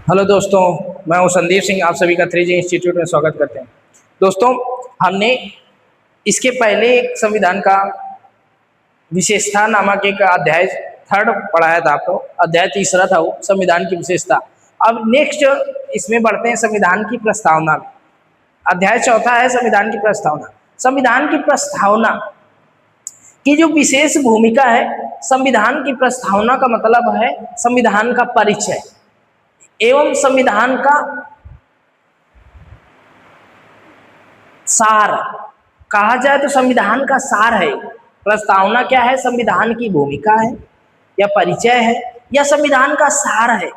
Hello दोस्तों, मैं हूं संदीप सिंह। आप सभी का 3G इंस्टीट्यूट में स्वागत करते हैं। दोस्तों, हमने इसके पहले एक संविधान का विशेषता नामक एक अध्याय थर्ड पढ़ाया था आपको। अध्याय तीसरा था वो संविधान की विशेषता। अब नेक्स्ट इसमें बढ़ते हैं संविधान की प्रस्तावना में। अध्याय चौथा है संविधान की प्रस्तावना। संविधान की प्रस्तावना की जो विशेष भूमिका है, संविधान की प्रस्तावना का मतलब है संविधान का परिचय एवं संविधान का सार। कहा जाए तो संविधान का सार है। प्रस्तावना क्या है? संविधान की भूमिका है या परिचय है या संविधान का सार है?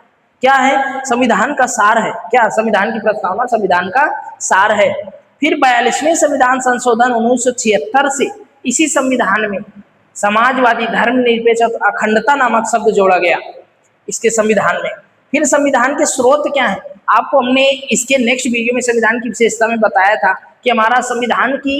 क्या है? संविधान का सार है। क्या संविधान की प्रस्तावना संविधान का सार है? फिर 42वें संविधान संशोधन 1976 से इसी संविधान में समाजवादी, धर्मनिरपेक्ष और अखंडता नामक शब्द जोड़ा गया इसके संविधान में। फिर संविधान के स्रोत क्या है? आपको हमने इसके नेक्स्ट वीडियो में संविधान की विशेषता में बताया था कि हमारा संविधान की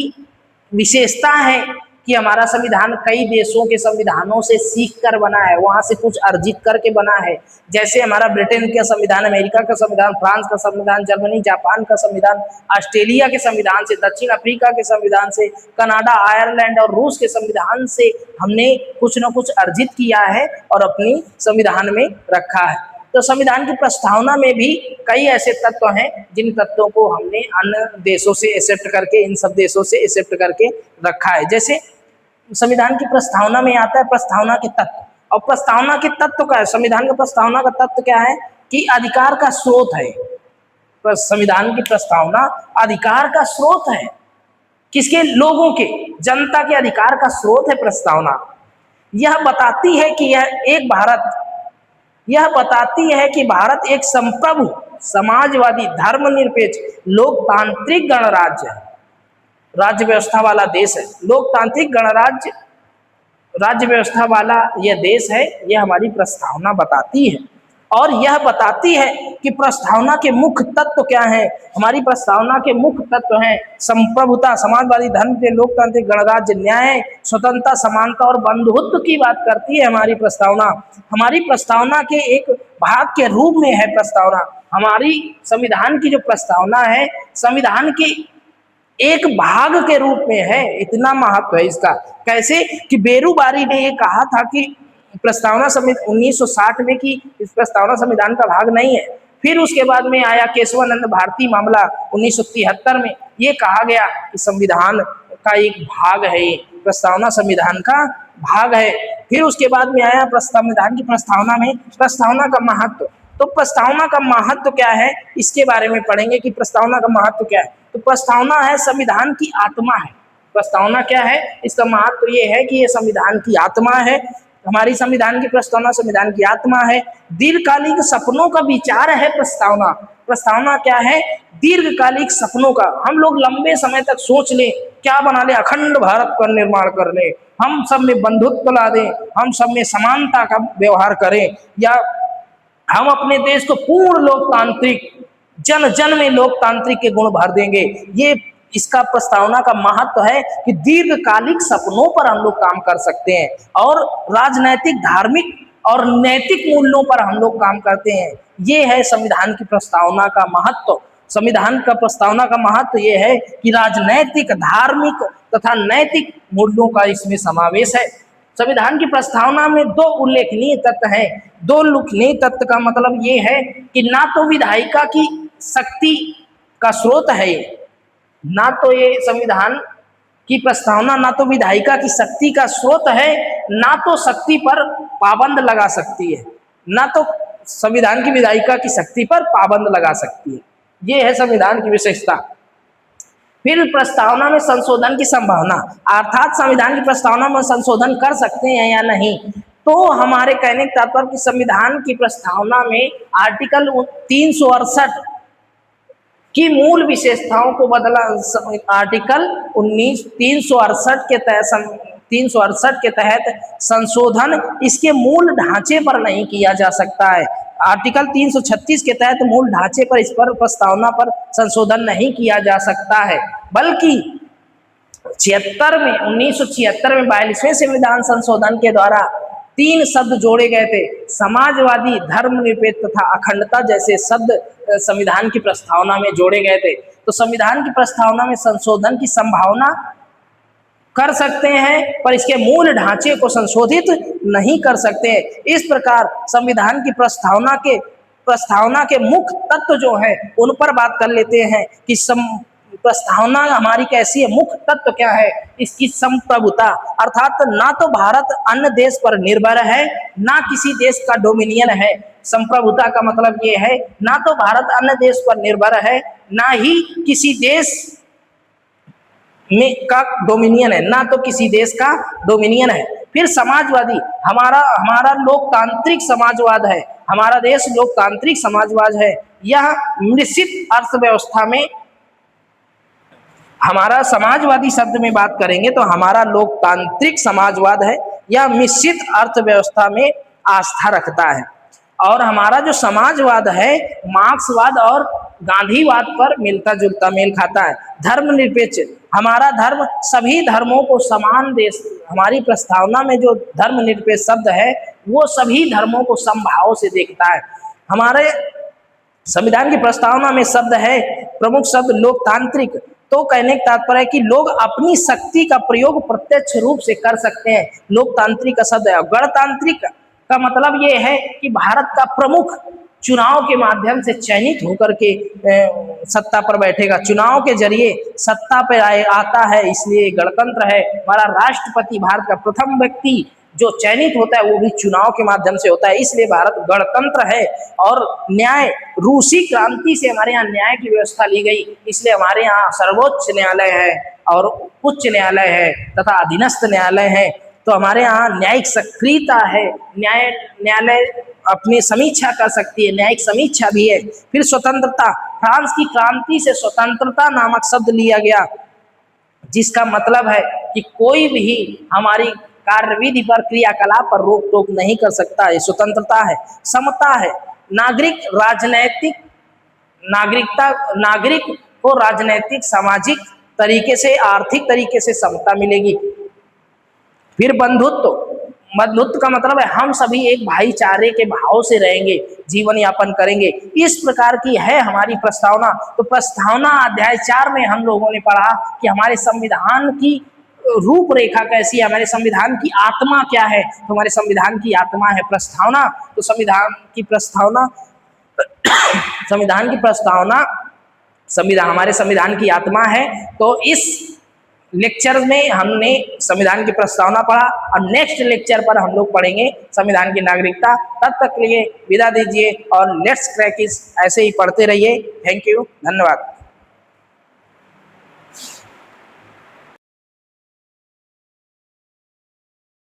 विशेषता है कि हमारा संविधान कई देशों के संविधानों से सीख कर बना है, वहां से कुछ अर्जित करके बना है। जैसे हमारा ब्रिटेन का संविधान, अमेरिका का संविधान, फ्रांस का संविधान, जर्मनी, जापान का संविधान, ऑस्ट्रेलिया के संविधान से, दक्षिण अफ्रीका के संविधान से, कनाडा, आयरलैंड और रूस के संविधान से हमने कुछ न कुछ अर्जित किया है और अपनी संविधान में रखा है। तो संविधान की प्रस्तावना में भी कई ऐसे तत्व हैं जिन तत्वों को हमने अन्य देशों से एक्सेप्ट करके, इन सब देशों से एक्सेप्ट करके रखा है। जैसे संविधान की प्रस्तावना में आता है प्रस्तावना के तत्व। और प्रस्तावना के तत्व का है, संविधान का प्रस्तावना का तत्व क्या है कि अधिकार का स्रोत है। संविधान की प्रस्तावना अधिकार का स्रोत है। किसके? लोगों के, जनता के अधिकार का स्रोत है प्रस्तावना। यह बताती है कि यह बताती है कि भारत एक संप्रभु, समाजवादी, धर्मनिरपेक्ष, लोकतांत्रिक गणराज्य है, राज्य व्यवस्था वाला देश है। लोकतांत्रिक गणराज्य, राज्य व्यवस्था वाला यह देश है, यह हमारी प्रस्तावना बताती है। और यह बताती है कि प्रस्तावना के मुख्य तत्व क्या हैं। हमारी प्रस्तावना के मुख्य तत्व हैं संप्रभुता, समाजवादी, धर्म के, लोकतांत्रिक गणराज्य, न्याय, स्वतंत्रता, समानता और बंधुत्व की बात करती है हमारी प्रस्तावना। हमारी प्रस्तावना के एक भाग के रूप में है प्रस्तावना। हमारी संविधान की जो प्रस्तावना है, संविधान की एक भाग के रूप में है। इतना महत्व है इसका। कैसे कि बेरूबारी ने ये कहा था कि प्रस्तावना 1960 में कि इस प्रस्तावना संविधान का भाग नहीं है। फिर उसके बाद में आया केशवानंद भारती मामला 1973 में, ये कहा गया कि संविधान का एक भाग है, प्रस्तावना संविधान का भाग है। फिर उसके बाद में आया संविधान की प्रस्तावना में प्रस्तावना का महत्व। तो प्रस्तावना का महत्व क्या है, इसके बारे में पढ़ेंगे कि प्रस्तावना का महत्व क्या है। तो प्रस्तावना है संविधान की आत्मा है। प्रस्तावना क्या है? इसका महत्व ये है कि ये संविधान की आत्मा है। हमारी संविधान की प्रस्तावना संविधान की आत्मा है। दीर्घकालिक सपनों का विचार है प्रस्तावना। प्रस्तावना क्या है? दीर्घकालिक सपनों का। हम लोग लंबे समय तक सोच लें, क्या बना ले? अखंड भारत का निर्माण कर ले, हम सब में बंधुत्व ला दें, हम सब में समानता का व्यवहार करें, या हम अपने देश को पूर्ण लोकतांत्रिक, जन जन में लोकतांत्रिक के गुण भर देंगे। ये इसका प्रस्तावना का महत्व है कि दीर्घकालिक सपनों पर हम लोग काम कर सकते हैं और राजनैतिक, धार्मिक और नैतिक मूल्यों पर हम लोग काम करते हैं। ये है संविधान की प्रस्तावना का महत्व। संविधान का प्रस्तावना का महत्व ये है कि राजनैतिक, धार्मिक तथा नैतिक मूल्यों का इसमें समावेश है। संविधान की प्रस्तावना में दो उल्लेखनीय तत्व हैं। दो उल्लेखनीय तत्व का मतलब ये है कि ना तो विधायिका की शक्ति का स्रोत है, ना तो ये संविधान की प्रस्तावना ना तो विधायिका की शक्ति का स्रोत है, ना तो शक्ति पर पाबंद लगा सकती है, ना तो संविधान की विधायिका की शक्ति पर पाबंद लगा सकती है। ये है संविधान की विशेषता। फिर प्रस्तावना में संशोधन की संभावना, अर्थात संविधान की प्रस्तावना में संशोधन कर सकते हैं या नहीं। तो हमारे कहने के तात्पर्य कि संविधान की प्रस्तावना में आर्टिकल 368 की मूल विशेषताओं को बदला। आर्टिकल 368 के तहत संशोधन इसके मूल ढांचे पर नहीं किया जा सकता है। आर्टिकल 336 के तहत मूल ढांचे पर, इस पर प्रस्तावना पर संशोधन नहीं किया जा सकता है, बल्कि 1976 में 42वें संविधान संशोधन के द्वारा तीन शब्द जोड़े गए थे, समाजवादी, धर्मनिरपेक्ष तथा अखंडता जैसे शब्द संविधान की प्रस्तावना में जोड़े गए थे। तो संविधान की प्रस्तावना में संशोधन की संभावना कर सकते हैं, पर इसके मूल ढांचे को संशोधित नहीं कर सकते। इस प्रकार संविधान की प्रस्तावना के मुख्य तत्व जो हैं उन पर बात कर लेते हैं कि प्रस्तावना हमारी कैसी है, मुख्य तत्व क्या है इसकी। संप्रभुता, अर्थात ना तो भारत अन्य देश पर निर्भर है, ना किसी देश का डोमिनियन है। संप्रभुता का मतलब ये है, ना तो भारत अन्य देश पर निर्भर है, ना ही किसी देश में का डोमिनियन है, ना तो किसी देश का डोमिनियन है। फिर समाजवादी, हमारा लोकतांत्रिक समाजवाद है, हमारा देश लोकतांत्रिक समाजवाद है। यह निश्चित अर्थव्यवस्था में, हमारा समाजवादी शब्द में बात करेंगे तो हमारा लोकतांत्रिक समाजवाद है, यह मिश्रित अर्थव्यवस्था में आस्था रखता है। और हमारा जो समाजवाद है मार्क्सवाद और गांधीवाद पर मिलता जुलता मेल खाता है। धर्मनिरपेक्ष, हमारा धर्म सभी धर्मों को समान देश, हमारी प्रस्तावना में जो धर्मनिरपेक्ष शब्द है वो सभी धर्मों को समभाव से देखता है। हमारे संविधान की प्रस्तावना में शब्द है, प्रमुख शब्द लोकतांत्रिक। तो कहने का तात्पर्य है कि लोग अपनी शक्ति का प्रयोग प्रत्यक्ष रूप से कर सकते हैं, लोकतांत्रिक का शब्द है। गणतांत्रिक का मतलब ये है कि भारत का प्रमुख चुनाव के माध्यम से चयनित होकर के सत्ता पर बैठेगा, चुनाव के जरिए सत्ता पर आता है, इसलिए गणतंत्र है। हमारा राष्ट्रपति, भारत का प्रथम व्यक्ति जो चयनित होता है वो भी चुनाव के माध्यम से होता है, इसलिए भारत गणतंत्र है। और न्याय, रूसी क्रांति से हमारे यहाँ न्याय की व्यवस्था ली गई, इसलिए हमारे यहाँ सर्वोच्च न्यायालय है और उच्च न्यायालय है तथा अधीनस्थ न्यायालय है। तो हमारे यहाँ न्यायिक सक्रियता है, न्यायालय अपनी समीक्षा कर सकती है, न्यायिक समीक्षा भी है। फिर स्वतंत्रता, फ्रांस की क्रांति से स्वतंत्रता नामक शब्द लिया गया, जिसका मतलब है कि कोई भी हमारी कार्यविधि पर, क्रियाकलाप पर रोक टोक नहीं कर सकता है, स्वतंत्रता है। समता है, नागरिक को राजनैतिक, सामाजिक तरीके से, आर्थिक तरीके से समता मिलेगी। फिर बंधुत्व का मतलब है हम सभी एक भाईचारे के भाव से रहेंगे, जीवन यापन करेंगे। इस प्रकार की है हमारी प्रस्तावना। तो प्रस्तावना अध्याय 4 में हम लोगों ने पढ़ा कि हमारे संविधान की रूपरेखा कैसी है, हमारे संविधान की आत्मा क्या है। तो हमारे संविधान की आत्मा है प्रस्तावना। तो हमारे संविधान की आत्मा है। तो इस लेक्चर में हमने संविधान की प्रस्तावना पढ़ा और नेक्स्ट लेक्चर पर हम लोग पढ़ेंगे संविधान की नागरिकता। तब तक के लिए विदा दीजिए और लेट्स क्रैक इट ऐसे ही पढ़ते रहिए। थैंक यू, धन्यवाद।